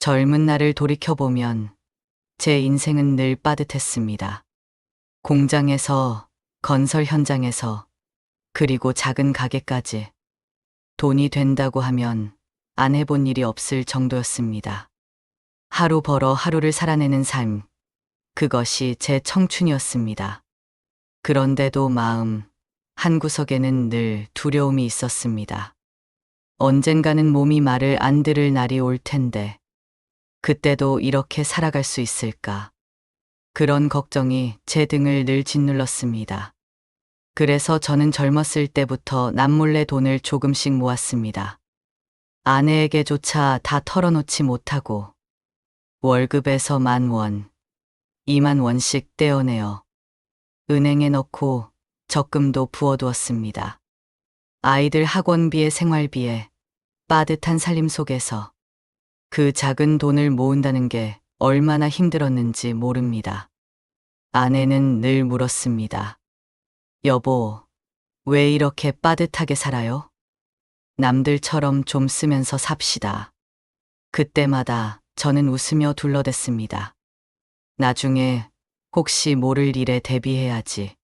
젊은 날을 돌이켜보면 제 인생은 늘 빠듯했습니다. 공장에서, 건설 현장에서, 그리고 작은 가게까지 돈이 된다고 하면 안 해본 일이 없을 정도였습니다. 하루 벌어 하루를 살아내는 삶, 그것이 제 청춘이었습니다. 그런데도 마음 한구석에는 늘 두려움이 있었습니다. 언젠가는 몸이 말을 안 들을 날이 올 텐데, 그때도 이렇게 살아갈 수 있을까? 그런 걱정이 제 등을 늘 짓눌렀습니다. 그래서 저는 젊었을 때부터 남몰래 돈을 조금씩 모았습니다. 아내에게조차 다 털어놓지 못하고 월급에서 10,000원, 20,000원씩 떼어내어 은행에 넣고 적금도 부어두었습니다. 아이들 학원비에 생활비에 빠듯한 살림 속에서 그 작은 돈을 모은다는 게 얼마나 힘들었는지 모릅니다. 아내는 늘 물었습니다. 여보, 왜 이렇게 빠듯하게 살아요? 남들처럼 좀 쓰면서 삽시다. 그때마다 저는 웃으며 둘러댔습니다. 나중에 혹시 모를 일에 대비해야지.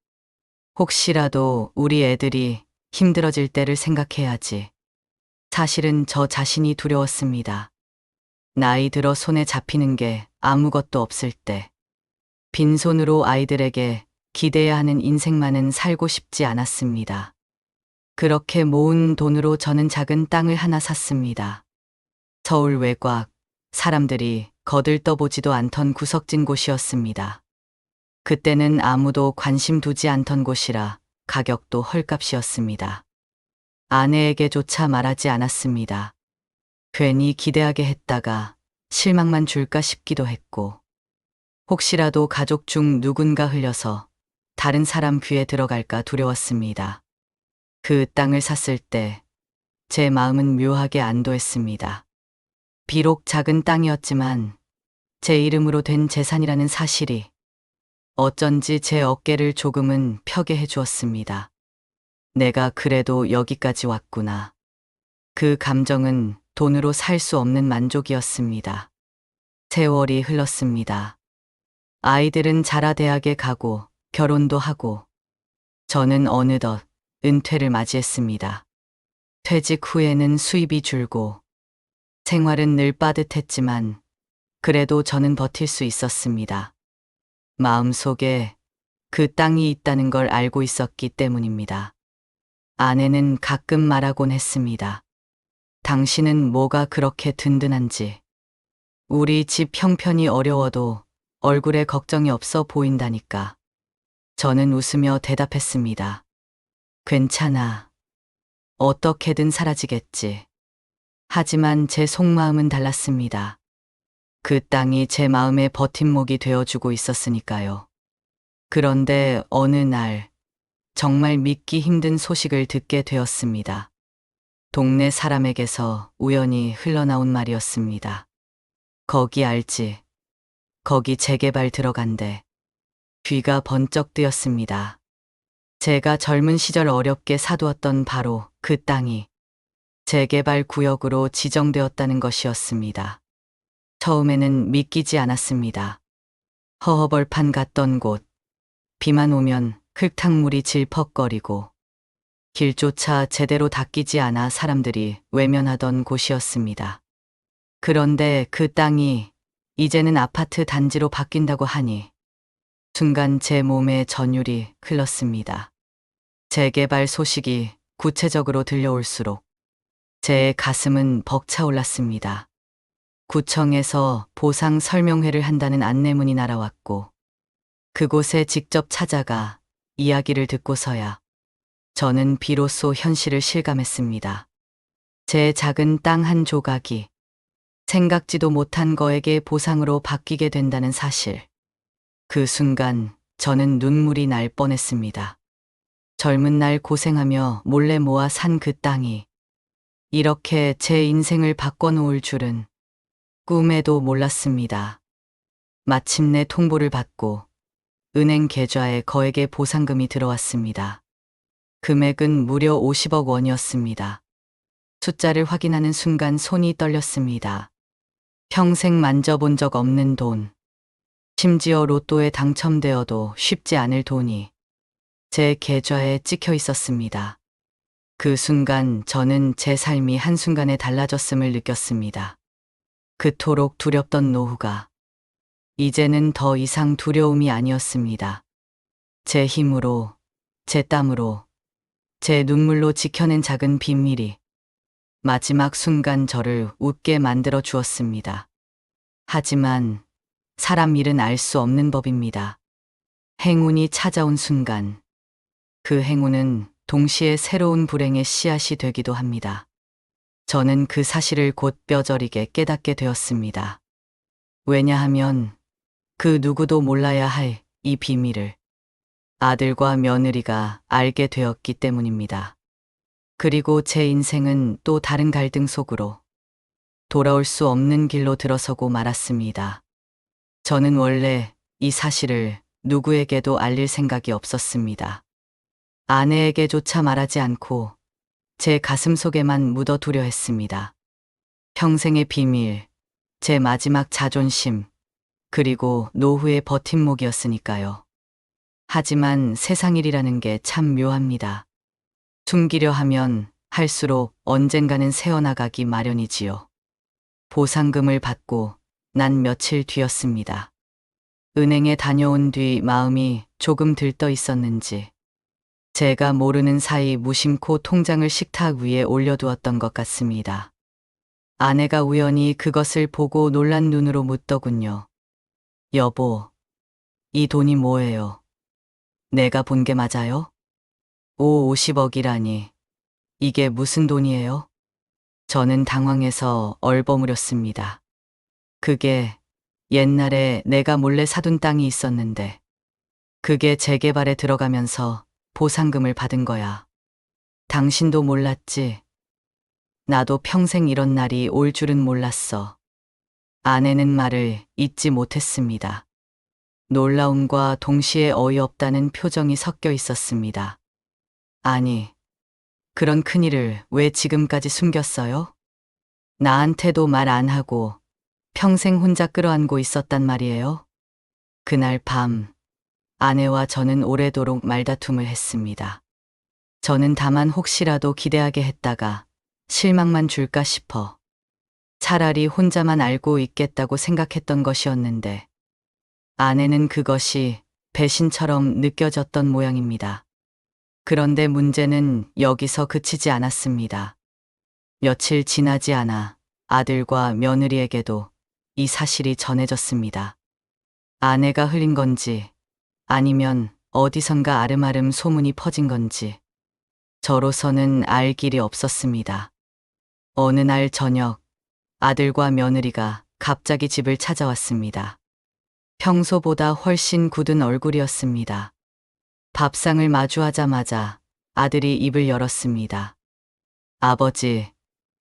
혹시라도 우리 애들이 힘들어질 때를 생각해야지. 사실은 저 자신이 두려웠습니다. 나이 들어 손에 잡히는 게 아무것도 없을 때, 빈손으로 아이들에게 기대야 하는 인생만은 살고 싶지 않았습니다. 그렇게 모은 돈으로 저는 작은 땅을 하나 샀습니다. 서울 외곽, 사람들이 거들떠보지도 않던 구석진 곳이었습니다. 그때는 아무도 관심 두지 않던 곳이라 가격도 헐값이었습니다. 아내에게조차 말하지 않았습니다. 괜히 기대하게 했다가 실망만 줄까 싶기도 했고, 혹시라도 가족 중 누군가 흘려서 다른 사람 귀에 들어갈까 두려웠습니다. 그 땅을 샀을 때 제 마음은 묘하게 안도했습니다. 비록 작은 땅이었지만 제 이름으로 된 재산이라는 사실이 어쩐지 제 어깨를 조금은 펴게 해주었습니다. 내가 그래도 여기까지 왔구나. 그 감정은 돈으로 살 수 없는 만족이었습니다. 세월이 흘렀습니다. 아이들은 자라 대학에 가고 결혼도 하고, 저는 어느덧 은퇴를 맞이했습니다. 퇴직 후에는 수입이 줄고 생활은 늘 빠듯했지만 그래도 저는 버틸 수 있었습니다. 마음속에 그 땅이 있다는 걸 알고 있었기 때문입니다. 아내는 가끔 말하곤 했습니다. 당신은 뭐가 그렇게 든든한지. 우리 집 형편이 어려워도 얼굴에 걱정이 없어 보인다니까. 저는 웃으며 대답했습니다. 괜찮아. 어떻게든 사라지겠지. 하지만 제 속마음은 달랐습니다. 그 땅이 제 마음의 버팀목이 되어주고 있었으니까요. 그런데 어느 날 정말 믿기 힘든 소식을 듣게 되었습니다. 동네 사람에게서 우연히 흘러나온 말이었습니다. 거기 알지? 거기 재개발 들어간대. 귀가 번쩍 뜨였습니다. 제가 젊은 시절 어렵게 사두었던 바로 그 땅이 재개발 구역으로 지정되었다는 것이었습니다. 처음에는 믿기지 않았습니다. 허허벌판 같던 곳, 비만 오면 흙탕물이 질퍽거리고 길조차 제대로 닦이지 않아 사람들이 외면하던 곳이었습니다. 그런데 그 땅이 이제는 아파트 단지로 바뀐다고 하니 순간 제 몸에 전율이 흘렀습니다. 재개발 소식이 구체적으로 들려올수록 제 가슴은 벅차올랐습니다. 구청에서 보상 설명회를 한다는 안내문이 날아왔고, 그곳에 직접 찾아가 이야기를 듣고서야 저는 비로소 현실을 실감했습니다. 제 작은 땅 한 조각이 생각지도 못한 거에게 보상으로 바뀌게 된다는 사실. 그 순간 저는 눈물이 날 뻔했습니다. 젊은 날 고생하며 몰래 모아 산 그 땅이 이렇게 제 인생을 바꿔놓을 줄은 꿈에도 몰랐습니다. 마침내 통보를 받고 은행 계좌에 거액의 보상금이 들어왔습니다. 금액은 무려 50억 원이었습니다. 숫자를 확인하는 순간 손이 떨렸습니다. 평생 만져본 적 없는 돈. 심지어 로또에 당첨되어도 쉽지 않을 돈이 제 계좌에 찍혀 있었습니다. 그 순간 저는 제 삶이 한순간에 달라졌음을 느꼈습니다. 그토록 두렵던 노후가 이제는 더 이상 두려움이 아니었습니다. 제 힘으로, 제 땀으로, 제 눈물로 지켜낸 작은 비밀이 마지막 순간 저를 웃게 만들어 주었습니다. 하지만 사람 일은 알 수 없는 법입니다. 행운이 찾아온 순간, 그 행운은 동시에 새로운 불행의 씨앗이 되기도 합니다. 저는 그 사실을 곧 뼈저리게 깨닫게 되었습니다. 왜냐하면 그 누구도 몰라야 할 이 비밀을 아들과 며느리가 알게 되었기 때문입니다. 그리고 제 인생은 또 다른 갈등 속으로 돌아올 수 없는 길로 들어서고 말았습니다. 저는 원래 이 사실을 누구에게도 알릴 생각이 없었습니다. 아내에게조차 말하지 않고 제 가슴 속에만 묻어두려 했습니다. 평생의 비밀, 제 마지막 자존심, 그리고 노후의 버팀목이었으니까요. 하지만 세상 일이라는 게 참 묘합니다. 숨기려 하면 할수록 언젠가는 새어나가기 마련이지요. 보상금을 받고 난 며칠 뒤였습니다. 은행에 다녀온 뒤 마음이 조금 들떠 있었는지 제가 모르는 사이 무심코 통장을 식탁 위에 올려두었던 것 같습니다. 아내가 우연히 그것을 보고 놀란 눈으로 묻더군요. 여보, 이 돈이 뭐예요? 내가 본 게 맞아요? 50억이라니. 이게 무슨 돈이에요? 저는 당황해서 얼버무렸습니다. 그게 옛날에 내가 몰래 사둔 땅이 있었는데 그게 재개발에 들어가면서 보상금을 받은 거야. 당신도 몰랐지? 나도 평생 이런 날이 올 줄은 몰랐어. 아내는 말을 잇지 못했습니다. 놀라움과 동시에 어이없다는 표정이 섞여 있었습니다. 아니, 그런 큰일을 왜 지금까지 숨겼어요? 나한테도 말 안 하고 평생 혼자 끌어안고 있었단 말이에요? 그날 밤, 아내와 저는 오래도록 말다툼을 했습니다. 저는 다만 혹시라도 기대하게 했다가 실망만 줄까 싶어 차라리 혼자만 알고 있겠다고 생각했던 것이었는데 아내는 그것이 배신처럼 느껴졌던 모양입니다. 그런데 문제는 여기서 그치지 않았습니다. 며칠 지나지 않아 아들과 며느리에게도 이 사실이 전해졌습니다. 아내가 흘린 건지 아니면 어디선가 아름아름 소문이 퍼진 건지 저로서는 알 길이 없었습니다. 어느 날 저녁 아들과 며느리가 갑자기 집을 찾아왔습니다. 평소보다 훨씬 굳은 얼굴이었습니다. 밥상을 마주하자마자 아들이 입을 열었습니다. 아버지,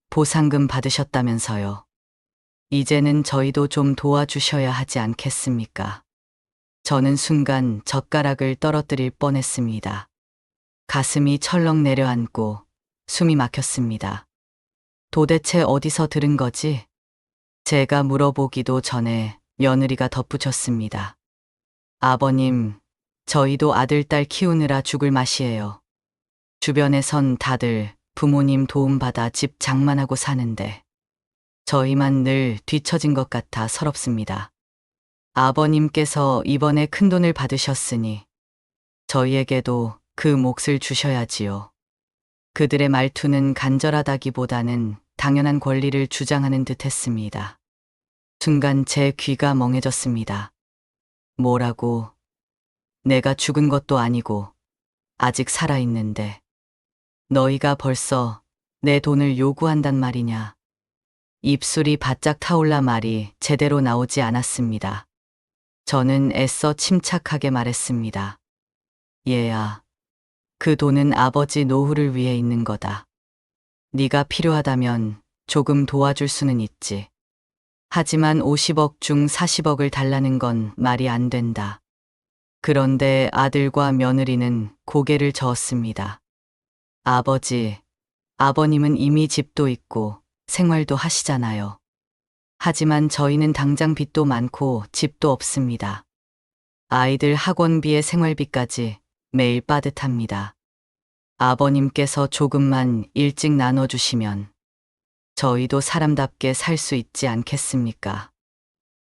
보상금 받으셨다면서요. 이제는 저희도 좀 도와주셔야 하지 않겠습니까? 저는 순간 젓가락을 떨어뜨릴 뻔했습니다. 가슴이 철렁 내려앉고 숨이 막혔습니다. 도대체 어디서 들은 거지? 제가 물어보기도 전에 며느리가 덧붙였습니다. 아버님, 저희도 아들, 딸 키우느라 죽을 맛이에요. 주변에선 다들 부모님 도움받아 집 장만하고 사는데 저희만 늘 뒤처진 것 같아 서럽습니다. 아버님께서 이번에 큰돈을 받으셨으니 저희에게도 그 몫을 주셔야지요. 그들의 말투는 간절하다기보다는 당연한 권리를 주장하는 듯 했습니다. 순간 제 귀가 멍해졌습니다. 뭐라고? 내가 죽은 것도 아니고 아직 살아있는데 너희가 벌써 내 돈을 요구한단 말이냐? 입술이 바짝 타올라 말이 제대로 나오지 않았습니다. 저는 애써 침착하게 말했습니다. 얘야, 그 돈은 아버지 노후를 위해 있는 거다. 네가 필요하다면 조금 도와줄 수는 있지. 하지만 50억 중 40억을 달라는 건 말이 안 된다. 그런데 아들과 며느리는 고개를 저었습니다. 아버지, 아버님은 이미 집도 있고 생활도 하시잖아요. 하지만 저희는 당장 빚도 많고 집도 없습니다. 아이들 학원비에 생활비까지 매일 빠듯합니다. 아버님께서 조금만 일찍 나눠주시면 저희도 사람답게 살 수 있지 않겠습니까?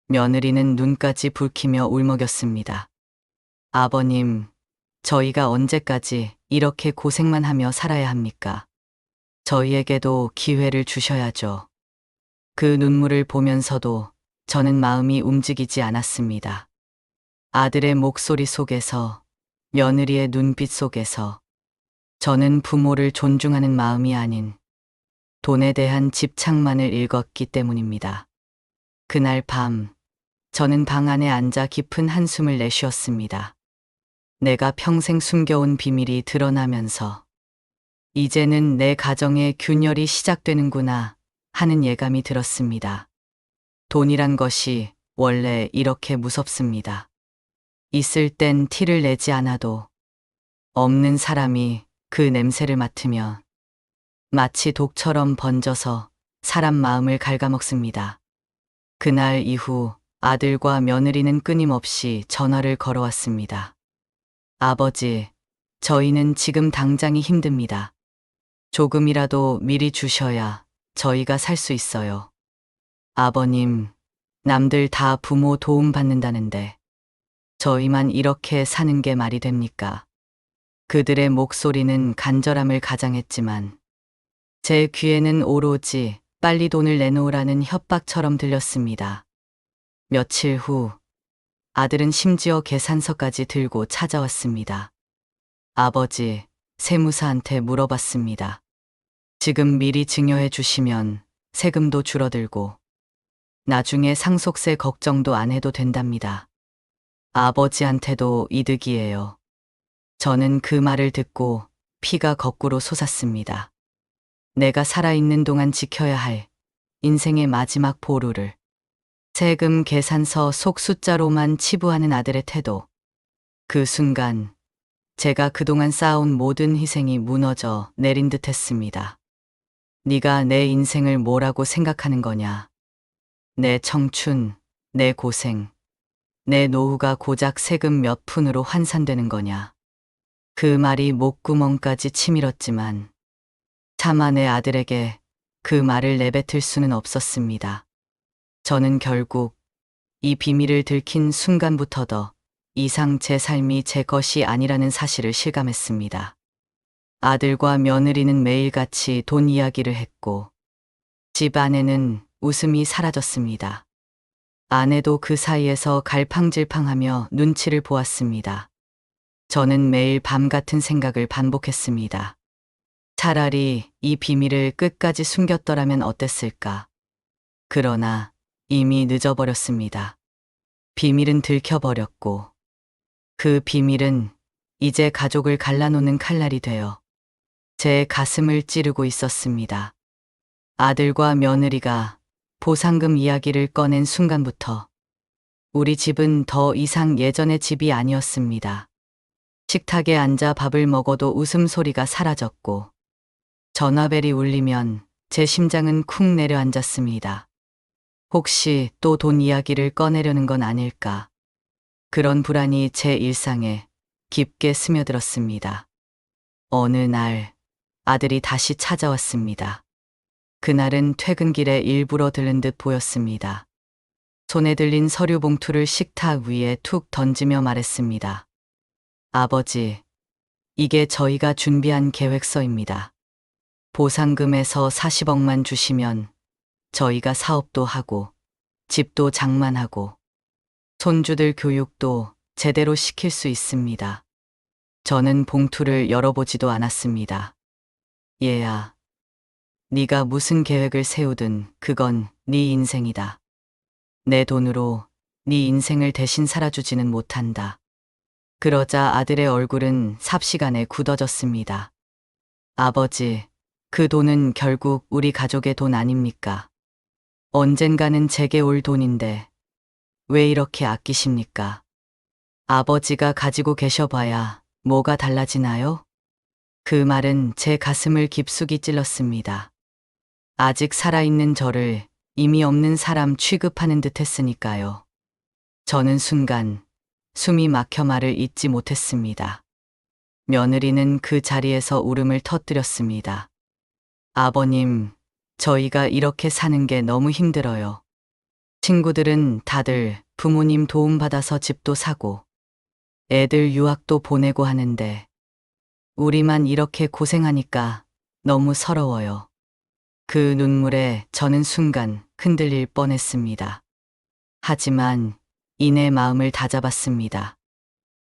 며느리는 눈까지 붉히며 울먹였습니다. 아버님, 저희가 언제까지 이렇게 고생만 하며 살아야 합니까? 저희에게도 기회를 주셔야죠. 그 눈물을 보면서도 저는 마음이 움직이지 않았습니다. 아들의 목소리 속에서, 며느리의 눈빛 속에서 저는 부모를 존중하는 마음이 아닌 돈에 대한 집착만을 읽었기 때문입니다. 그날 밤, 저는 방 안에 앉아 깊은 한숨을 내쉬었습니다. 내가 평생 숨겨온 비밀이 드러나면서 이제는 내 가정의 균열이 시작되는구나 하는 예감이 들었습니다. 돈이란 것이 원래 이렇게 무섭습니다. 있을 땐 티를 내지 않아도 없는 사람이 그 냄새를 맡으면 마치 독처럼 번져서 사람 마음을 갉아먹습니다. 그날 이후 아들과 며느리는 끊임없이 전화를 걸어왔습니다. 아버지, 저희는 지금 당장이 힘듭니다. 조금이라도 미리 주셔야 저희가 살 수 있어요. 아버님, 남들 다 부모 도움 받는다는데 저희만 이렇게 사는 게 말이 됩니까? 그들의 목소리는 간절함을 가장했지만 제 귀에는 오로지 빨리 돈을 내놓으라는 협박처럼 들렸습니다. 며칠 후 아들은 심지어 계산서까지 들고 찾아왔습니다. 아버지, 세무사한테 물어봤습니다. 지금 미리 증여해 주시면 세금도 줄어들고 나중에 상속세 걱정도 안 해도 된답니다. 아버지한테도 이득이에요. 저는 그 말을 듣고 피가 거꾸로 솟았습니다. 내가 살아있는 동안 지켜야 할 인생의 마지막 보루를 세금 계산서 속 숫자로만 치부하는 아들의 태도. 그 순간 제가 그동안 쌓아온 모든 희생이 무너져 내린 듯 했습니다. 네가 내 인생을 뭐라고 생각하는 거냐. 내 청춘, 내 고생, 내 노후가 고작 세금 몇 푼으로 환산되는 거냐. 그 말이 목구멍까지 치밀었지만 차마 내 아들에게 그 말을 내뱉을 수는 없었습니다. 저는 결국 이 비밀을 들킨 순간부터 더 이상 제 삶이 제 것이 아니라는 사실을 실감했습니다. 아들과 며느리는 매일같이 돈 이야기를 했고 집 안에는 웃음이 사라졌습니다. 아내도 그 사이에서 갈팡질팡하며 눈치를 보았습니다. 저는 매일 밤 같은 생각을 반복했습니다. 차라리 이 비밀을 끝까지 숨겼더라면 어땠을까. 그러나 이미 늦어버렸습니다. 비밀은 들켜버렸고 그 비밀은 이제 가족을 갈라놓는 칼날이 되어 제 가슴을 찌르고 있었습니다. 아들과 며느리가 보상금 이야기를 꺼낸 순간부터 우리 집은 더 이상 예전의 집이 아니었습니다. 식탁에 앉아 밥을 먹어도 웃음소리가 사라졌고 전화벨이 울리면 제 심장은 쿵 내려앉았습니다. 혹시 또 돈 이야기를 꺼내려는 건 아닐까. 그런 불안이 제 일상에 깊게 스며들었습니다. 어느 날 아들이 다시 찾아왔습니다. 그날은 퇴근길에 일부러 들른 듯 보였습니다. 손에 들린 서류 봉투를 식탁 위에 툭 던지며 말했습니다. 아버지, 이게 저희가 준비한 계획서입니다. 보상금에서 40억만 주시면 저희가 사업도 하고 집도 장만하고 손주들 교육도 제대로 시킬 수 있습니다. 저는 봉투를 열어보지도 않았습니다. 얘야, 네가 무슨 계획을 세우든 그건 네 인생이다. 내 돈으로 네 인생을 대신 살아주지는 못한다. 그러자 아들의 얼굴은 삽시간에 굳어졌습니다. 아버지, 그 돈은 결국 우리 가족의 돈 아닙니까? 언젠가는 제게 올 돈인데 왜 이렇게 아끼십니까? 아버지가 가지고 계셔봐야 뭐가 달라지나요? 그 말은 제 가슴을 깊숙이 찔렀습니다. 아직 살아있는 저를 의미 없는 사람 취급하는 듯 했으니까요. 저는 순간 숨이 막혀 말을 잇지 못했습니다. 며느리는 그 자리에서 울음을 터뜨렸습니다. 아버님, 저희가 이렇게 사는 게 너무 힘들어요. 친구들은 다들 부모님 도움받아서 집도 사고 애들 유학도 보내고 하는데 우리만 이렇게 고생하니까 너무 서러워요. 그 눈물에 저는 순간 흔들릴 뻔했습니다. 하지만 이내 마음을 다잡았습니다.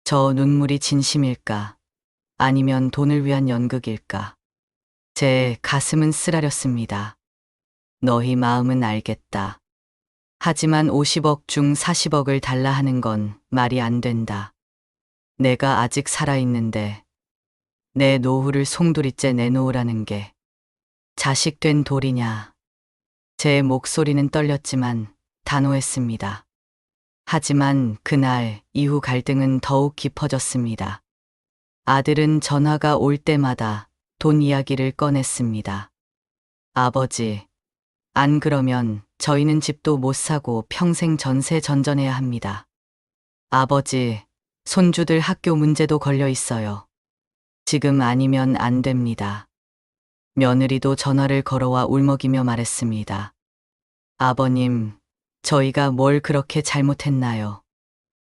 저 눈물이 진심일까? 아니면 돈을 위한 연극일까? 제 가슴은 쓰라렸습니다. 너희 마음은 알겠다. 하지만 50억 중 40억을 달라 하는 건 말이 안 된다. 내가 아직 살아있는데 내 노후를 송두리째 내놓으라는 게 자식 된 도리냐. 제 목소리는 떨렸지만 단호했습니다. 하지만 그날 이후 갈등은 더욱 깊어졌습니다. 아들은 전화가 올 때마다 돈 이야기를 꺼냈습니다. 아버지, 안 그러면 저희는 집도 못 사고 평생 전세 전전해야 합니다. 아버지, 손주들 학교 문제도 걸려 있어요. 지금 아니면 안 됩니다. 며느리도 전화를 걸어와 울먹이며 말했습니다. 아버님, 저희가 뭘 그렇게 잘못했나요?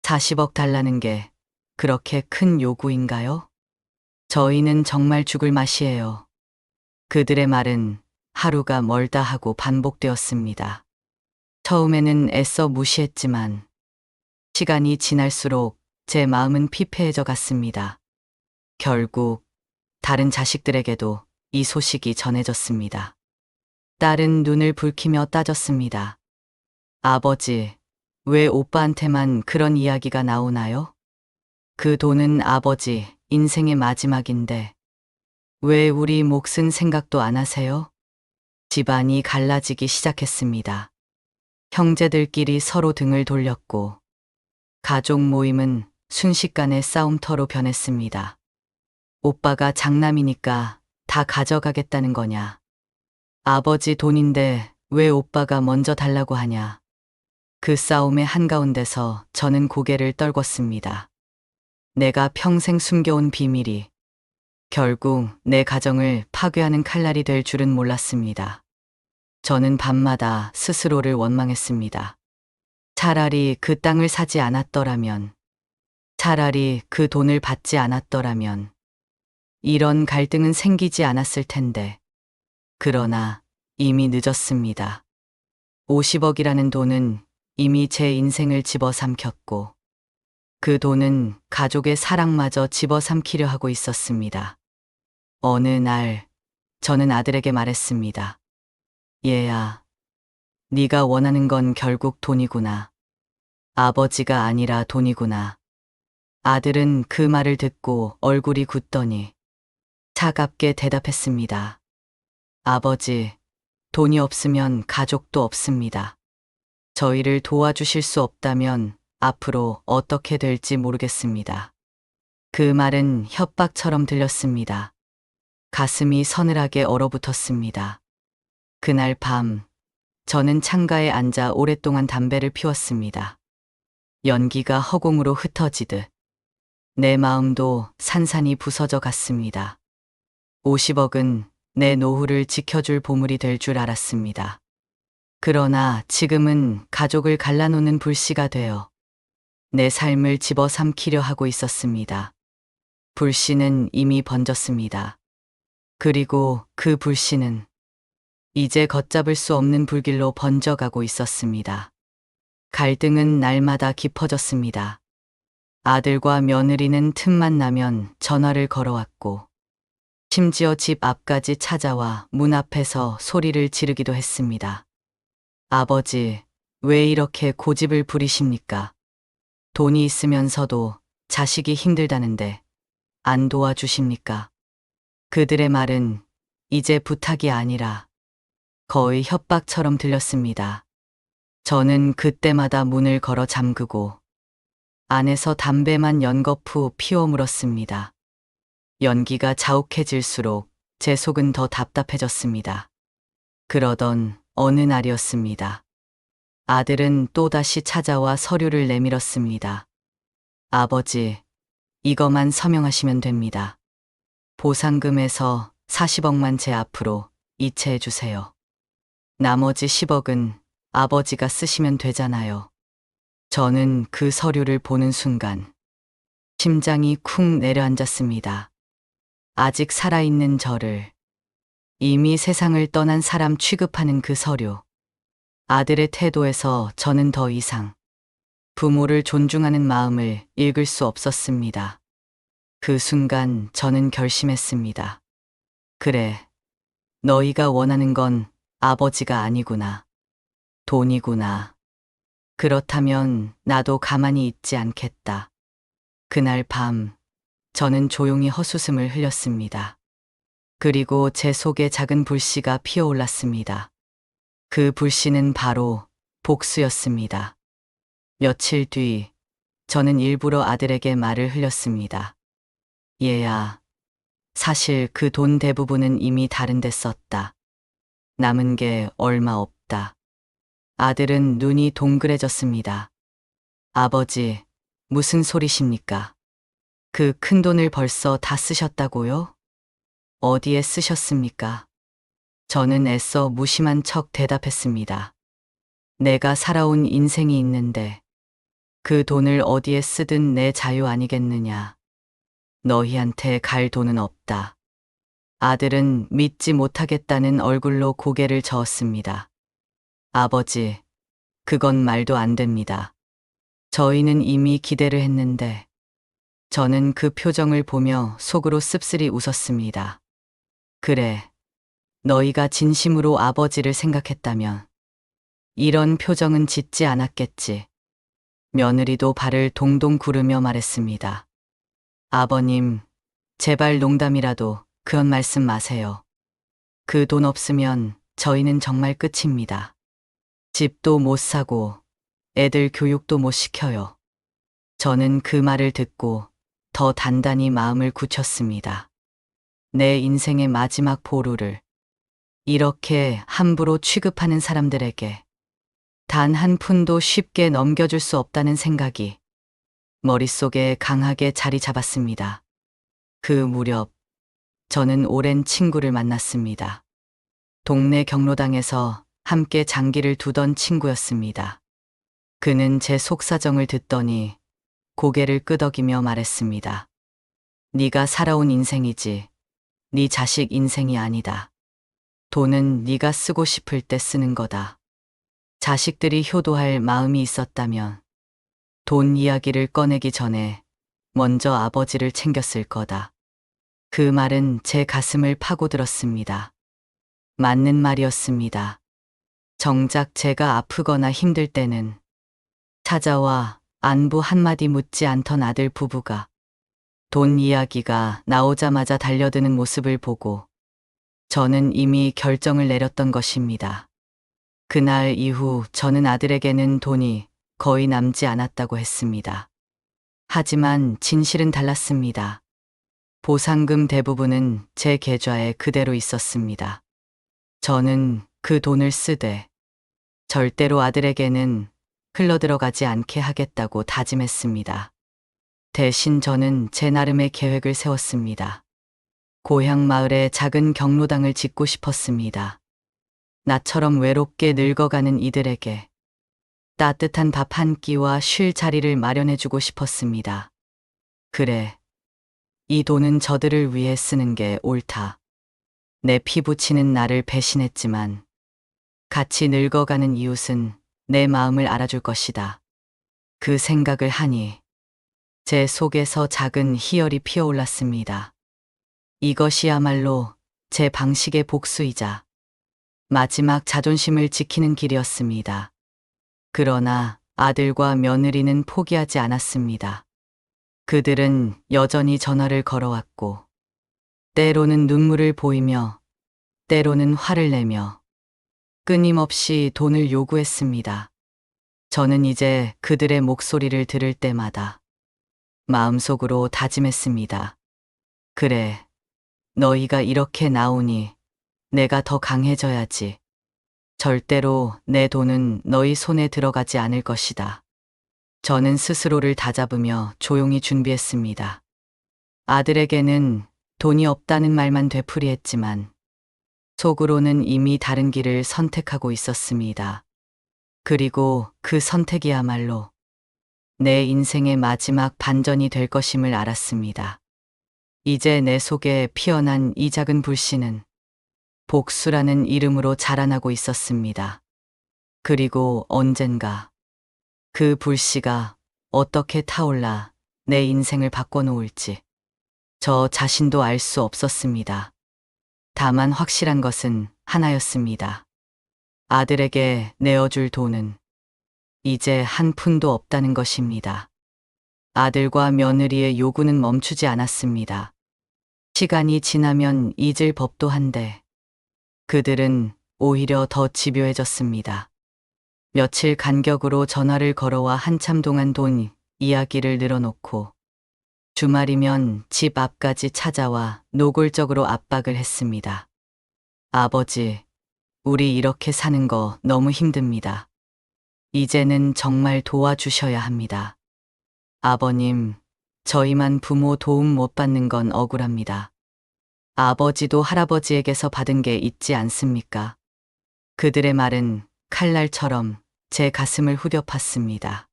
40억 달라는 게 그렇게 큰 요구인가요? 저희는 정말 죽을 맛이에요. 그들의 말은 하루가 멀다 하고 반복되었습니다. 처음에는 애써 무시했지만 시간이 지날수록 제 마음은 피폐해져 갔습니다. 결국 다른 자식들에게도 이 소식이 전해졌습니다. 딸은 눈을 붉히며 따졌습니다. 아버지, 왜 오빠한테만 그런 이야기가 나오나요? 그 돈은 아버지 인생의 마지막인데 왜 우리 몫은 생각도 안 하세요? 집안이 갈라지기 시작했습니다. 형제들끼리 서로 등을 돌렸고 가족 모임은 순식간에 싸움터로 변했습니다. 오빠가 장남이니까 다 가져가겠다는 거냐? 아버지 돈인데 왜 오빠가 먼저 달라고 하냐? 그 싸움의 한가운데서 저는 고개를 떨궜습니다. 내가 평생 숨겨온 비밀이 결국 내 가정을 파괴하는 칼날이 될 줄은 몰랐습니다. 저는 밤마다 스스로를 원망했습니다. 차라리 그 땅을 사지 않았더라면, 차라리 그 돈을 받지 않았더라면, 이런 갈등은 생기지 않았을 텐데. 그러나 이미 늦었습니다. 50억이라는 돈은 이미 제 인생을 집어삼켰고, 그 돈은 가족의 사랑마저 집어삼키려 하고 있었습니다. 어느 날 저는 아들에게 말했습니다. 얘야, 네가 원하는 건 결국 돈이구나. 아버지가 아니라 돈이구나. 아들은 그 말을 듣고 얼굴이 굳더니 차갑게 대답했습니다. 아버지, 돈이 없으면 가족도 없습니다. 저희를 도와주실 수 없다면 앞으로 어떻게 될지 모르겠습니다. 그 말은 협박처럼 들렸습니다. 가슴이 서늘하게 얼어붙었습니다. 그날 밤, 저는 창가에 앉아 오랫동안 담배를 피웠습니다. 연기가 허공으로 흩어지듯 내 마음도 산산이 부서져 갔습니다. 50억은 내 노후를 지켜줄 보물이 될 줄 알았습니다. 그러나 지금은 가족을 갈라놓는 불씨가 되어 내 삶을 집어삼키려 하고 있었습니다. 불씨는 이미 번졌습니다. 그리고 그 불씨는 이제 걷잡을 수 없는 불길로 번져가고 있었습니다. 갈등은 날마다 깊어졌습니다. 아들과 며느리는 틈만 나면 전화를 걸어왔고 심지어 집 앞까지 찾아와 문 앞에서 소리를 지르기도 했습니다. 아버지, 왜 이렇게 고집을 부리십니까? 돈이 있으면서도 자식이 힘들다는데 안 도와주십니까? 그들의 말은 이제 부탁이 아니라 거의 협박처럼 들렸습니다. 저는 그때마다 문을 걸어 잠그고 안에서 담배만 연거푸 피워 물었습니다. 연기가 자욱해질수록 제 속은 더 답답해졌습니다. 그러던 어느 날이었습니다. 아들은 또다시 찾아와 서류를 내밀었습니다. 아버지, 이거만 서명하시면 됩니다. 보상금에서 40억만 제 앞으로 이체해 주세요. 나머지 10억은 아버지가 쓰시면 되잖아요. 저는 그 서류를 보는 순간 심장이 쿵 내려앉았습니다. 아직 살아있는 저를 이미 세상을 떠난 사람 취급하는 그 서류. 아들의 태도에서 저는 더 이상 부모를 존중하는 마음을 읽을 수 없었습니다. 그 순간 저는 결심했습니다. 그래, 너희가 원하는 건 아버지가 아니구나. 돈이구나. 그렇다면 나도 가만히 있지 않겠다. 그날 밤, 저는 조용히 헛웃음을 흘렸습니다. 그리고 제 속에 작은 불씨가 피어올랐습니다. 그 불씨는 바로 복수였습니다. 며칠 뒤, 저는 일부러 아들에게 말을 흘렸습니다. 얘야, 사실 그 돈 대부분은 이미 다른 데 썼다. 남은 게 얼마 없다. 아들은 눈이 동그래졌습니다. 아버지, 무슨 소리십니까? 그 큰 돈을 벌써 다 쓰셨다고요? 어디에 쓰셨습니까? 저는 애써 무심한 척 대답했습니다. 내가 살아온 인생이 있는데 그 돈을 어디에 쓰든 내 자유 아니겠느냐. 너희한테 갈 돈은 없다. 아들은 믿지 못하겠다는 얼굴로 고개를 저었습니다. 아버지, 그건 말도 안 됩니다. 저희는 이미 기대를 했는데. 저는 그 표정을 보며 속으로 씁쓸히 웃었습니다. 그래, 너희가 진심으로 아버지를 생각했다면 이런 표정은 짓지 않았겠지. 며느리도 발을 동동 구르며 말했습니다. 아버님, 제발 농담이라도 그런 말씀 마세요. 그 돈 없으면 저희는 정말 끝입니다. 집도 못 사고 애들 교육도 못 시켜요. 저는 그 말을 듣고 더 단단히 마음을 굳혔습니다. 내 인생의 마지막 보루를 이렇게 함부로 취급하는 사람들에게 단 한 푼도 쉽게 넘겨줄 수 없다는 생각이 머릿속에 강하게 자리 잡았습니다. 그 무렵 저는 오랜 친구를 만났습니다. 동네 경로당에서 함께 장기를 두던 친구였습니다. 그는 제 속사정을 듣더니 고개를 끄덕이며 말했습니다. 네가 살아온 인생이지, 네 자식 인생이 아니다. 돈은 네가 쓰고 싶을 때 쓰는 거다. 자식들이 효도할 마음이 있었다면 돈 이야기를 꺼내기 전에 먼저 아버지를 챙겼을 거다. 그 말은 제 가슴을 파고들었습니다. 맞는 말이었습니다. 정작 제가 아프거나 힘들 때는 찾아와 안부 한마디 묻지 않던 아들 부부가 돈 이야기가 나오자마자 달려드는 모습을 보고 저는 이미 결정을 내렸던 것입니다. 그날 이후 저는 아들에게는 돈이 거의 남지 않았다고 했습니다. 하지만 진실은 달랐습니다. 보상금 대부분은 제 계좌에 그대로 있었습니다. 저는 그 돈을 쓰되 절대로 아들에게는 흘러들어가지 않게 하겠다고 다짐했습니다. 대신 저는 제 나름의 계획을 세웠습니다. 고향 마을에 작은 경로당을 짓고 싶었습니다. 나처럼 외롭게 늙어가는 이들에게 따뜻한 밥 한 끼와 쉴 자리를 마련해주고 싶었습니다. 그래, 이 돈은 저들을 위해 쓰는 게 옳다. 내 피 붙이는 나를 배신했지만 같이 늙어가는 이웃은 내 마음을 알아줄 것이다. 그 생각을 하니 제 속에서 작은 희열이 피어올랐습니다. 이것이야말로 제 방식의 복수이자 마지막 자존심을 지키는 길이었습니다. 그러나 아들과 며느리는 포기하지 않았습니다. 그들은 여전히 전화를 걸어왔고, 때로는 눈물을 보이며, 때로는 화를 내며, 끊임없이 돈을 요구했습니다. 저는 이제 그들의 목소리를 들을 때마다 마음속으로 다짐했습니다. 그래, 너희가 이렇게 나오니 내가 더 강해져야지. 절대로 내 돈은 너희 손에 들어가지 않을 것이다. 저는 스스로를 다잡으며 조용히 준비했습니다. 아들에게는 돈이 없다는 말만 되풀이했지만 속으로는 이미 다른 길을 선택하고 있었습니다. 그리고 그 선택이야말로 내 인생의 마지막 반전이 될 것임을 알았습니다. 이제 내 속에 피어난 이 작은 불씨는 복수라는 이름으로 자라나고 있었습니다. 그리고 언젠가 그 불씨가 어떻게 타올라 내 인생을 바꿔놓을지 저 자신도 알 수 없었습니다. 다만 확실한 것은 하나였습니다. 아들에게 내어줄 돈은 이제 한 푼도 없다는 것입니다. 아들과 며느리의 요구는 멈추지 않았습니다. 시간이 지나면 잊을 법도 한데 그들은 오히려 더 집요해졌습니다. 며칠 간격으로 전화를 걸어와 한참 동안 돈 이야기를 늘어놓고 주말이면 집 앞까지 찾아와 노골적으로 압박을 했습니다. 아버지, 우리 이렇게 사는 거 너무 힘듭니다. 이제는 정말 도와주셔야 합니다. 아버님, 저희만 부모 도움 못 받는 건 억울합니다. 아버지도 할아버지에게서 받은 게 있지 않습니까? 그들의 말은 칼날처럼 제 가슴을 후벼 팠습니다.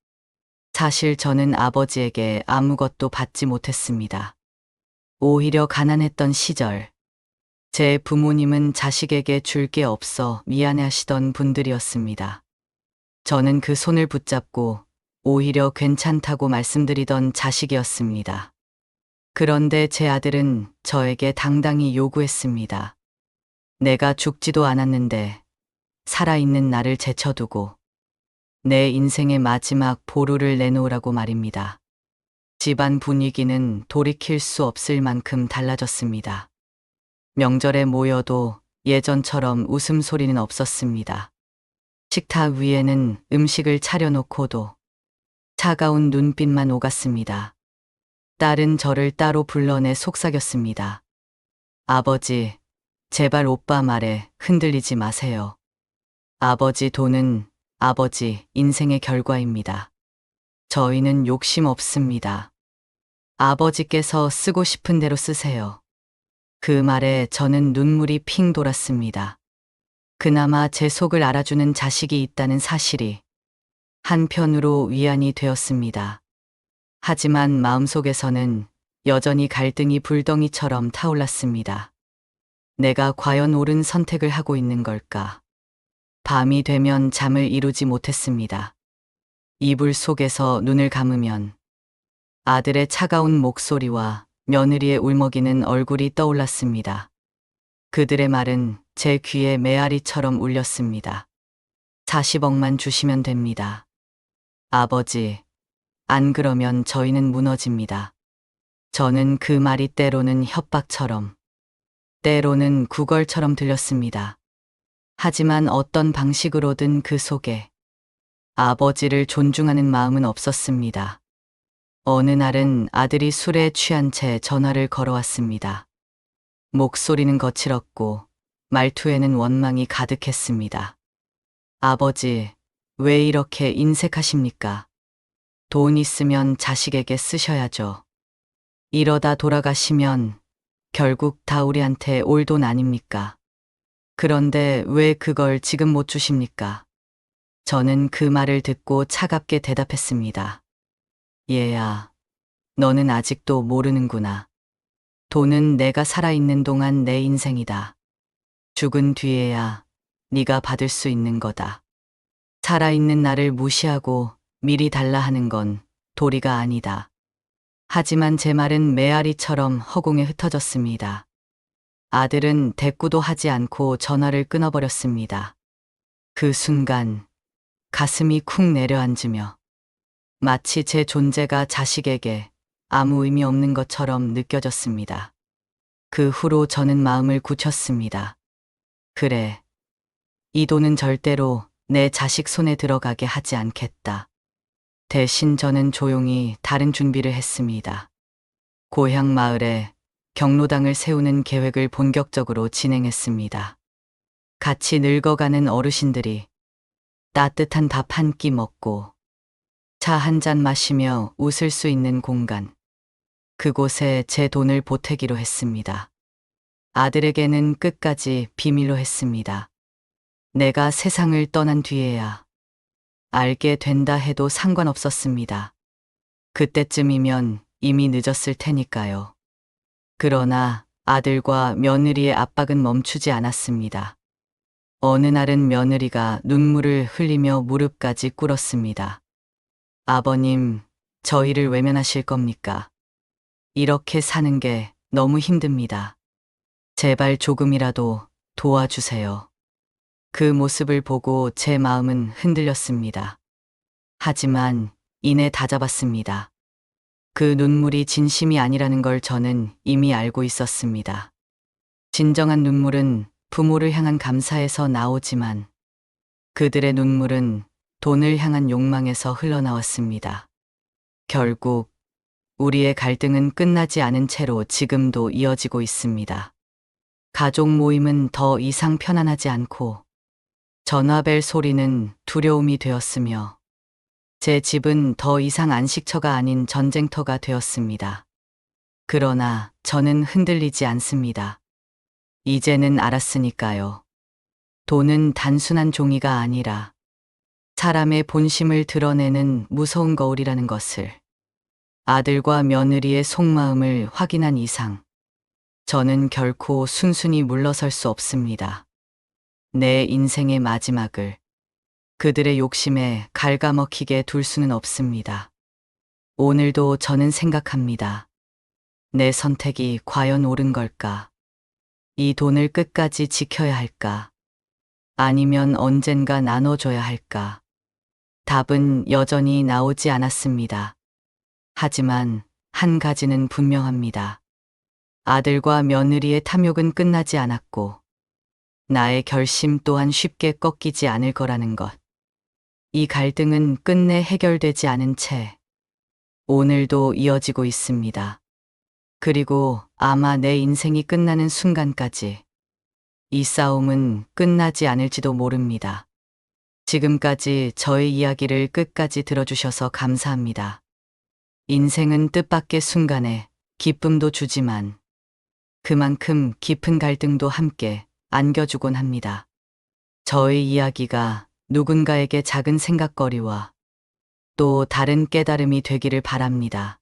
사실 저는 아버지에게 아무것도 받지 못했습니다. 오히려 가난했던 시절, 제 부모님은 자식에게 줄 게 없어 미안해하시던 분들이었습니다. 저는 그 손을 붙잡고 오히려 괜찮다고 말씀드리던 자식이었습니다. 그런데 제 아들은 저에게 당당히 요구했습니다. 내가 죽지도 않았는데 살아있는 나를 제쳐두고 내 인생의 마지막 보루를 내놓으라고 말입니다. 집안 분위기는 돌이킬 수 없을 만큼 달라졌습니다. 명절에 모여도 예전처럼 웃음소리는 없었습니다. 식탁 위에는 음식을 차려놓고도 차가운 눈빛만 오갔습니다. 딸은 저를 따로 불러내 속삭였습니다. 아버지, 제발 오빠 말에 흔들리지 마세요. 아버지 돈은 아버지 인생의 결과입니다. 저희는 욕심 없습니다. 아버지께서 쓰고 싶은 대로 쓰세요. 그 말에 저는 눈물이 핑 돌았습니다. 그나마 제 속을 알아주는 자식이 있다는 사실이 한편으로 위안이 되었습니다. 하지만 마음속에서는 여전히 갈등이 불덩이처럼 타올랐습니다. 내가 과연 옳은 선택을 하고 있는 걸까? 밤이 되면 잠을 이루지 못했습니다. 이불 속에서 눈을 감으면 아들의 차가운 목소리와 며느리의 울먹이는 얼굴이 떠올랐습니다. 그들의 말은 제 귀에 메아리처럼 울렸습니다. 40억만 주시면 됩니다. 아버지, 안 그러면 저희는 무너집니다. 저는 그 말이 때로는 협박처럼, 때로는 구걸처럼 들렸습니다. 하지만 어떤 방식으로든 그 속에 아버지를 존중하는 마음은 없었습니다. 어느 날은 아들이 술에 취한 채 전화를 걸어왔습니다. 목소리는 거칠었고 말투에는 원망이 가득했습니다. 아버지, 왜 이렇게 인색하십니까? 돈 있으면 자식에게 쓰셔야죠. 이러다 돌아가시면 결국 다 우리한테 올 돈 아닙니까? 그런데 왜 그걸 지금 못 주십니까? 저는 그 말을 듣고 차갑게 대답했습니다. 얘야, 너는 아직도 모르는구나. 돈은 내가 살아있는 동안 내 인생이다. 죽은 뒤에야 네가 받을 수 있는 거다. 살아있는 나를 무시하고 미리 달라 하는 건 도리가 아니다. 하지만 제 말은 메아리처럼 허공에 흩어졌습니다. 아들은 대꾸도 하지 않고 전화를 끊어버렸습니다. 그 순간 가슴이 쿵 내려앉으며 마치 제 존재가 자식에게 아무 의미 없는 것처럼 느껴졌습니다. 그 후로 저는 마음을 굳혔습니다. 그래, 이 돈은 절대로 내 자식 손에 들어가게 하지 않겠다. 대신 저는 조용히 다른 준비를 했습니다. 고향 마을에 경로당을 세우는 계획을 본격적으로 진행했습니다. 같이 늙어가는 어르신들이 따뜻한 밥 한 끼 먹고 차 한 잔 마시며 웃을 수 있는 공간. 그곳에 제 돈을 보태기로 했습니다. 아들에게는 끝까지 비밀로 했습니다. 내가 세상을 떠난 뒤에야 알게 된다 해도 상관없었습니다. 그때쯤이면 이미 늦었을 테니까요. 그러나 아들과 며느리의 압박은 멈추지 않았습니다. 어느 날은 며느리가 눈물을 흘리며 무릎까지 꿇었습니다. 아버님, 저희를 외면하실 겁니까? 이렇게 사는 게 너무 힘듭니다. 제발 조금이라도 도와주세요. 그 모습을 보고 제 마음은 흔들렸습니다. 하지만 이내 다잡았습니다. 그 눈물이 진심이 아니라는 걸 저는 이미 알고 있었습니다. 진정한 눈물은 부모를 향한 감사에서 나오지만 그들의 눈물은 돈을 향한 욕망에서 흘러나왔습니다. 결국 우리의 갈등은 끝나지 않은 채로 지금도 이어지고 있습니다. 가족 모임은 더 이상 편안하지 않고 전화벨 소리는 두려움이 되었으며 제 집은 더 이상 안식처가 아닌 전쟁터가 되었습니다. 그러나 저는 흔들리지 않습니다. 이제는 알았으니까요. 돈은 단순한 종이가 아니라 사람의 본심을 드러내는 무서운 거울이라는 것을, 아들과 며느리의 속마음을 확인한 이상 저는 결코 순순히 물러설 수 없습니다. 내 인생의 마지막을 그들의 욕심에 갉아먹히게 둘 수는 없습니다. 오늘도 저는 생각합니다. 내 선택이 과연 옳은 걸까? 이 돈을 끝까지 지켜야 할까? 아니면 언젠가 나눠줘야 할까? 답은 여전히 나오지 않았습니다. 하지만 한 가지는 분명합니다. 아들과 며느리의 탐욕은 끝나지 않았고 나의 결심 또한 쉽게 꺾이지 않을 거라는 것. 이 갈등은 끝내 해결되지 않은 채 오늘도 이어지고 있습니다. 그리고 아마 내 인생이 끝나는 순간까지 이 싸움은 끝나지 않을지도 모릅니다. 지금까지 저의 이야기를 끝까지 들어주셔서 감사합니다. 인생은 뜻밖의 순간에 기쁨도 주지만 그만큼 깊은 갈등도 함께 안겨주곤 합니다. 저의 이야기가 누군가에게 작은 생각거리와 또 다른 깨달음이 되기를 바랍니다.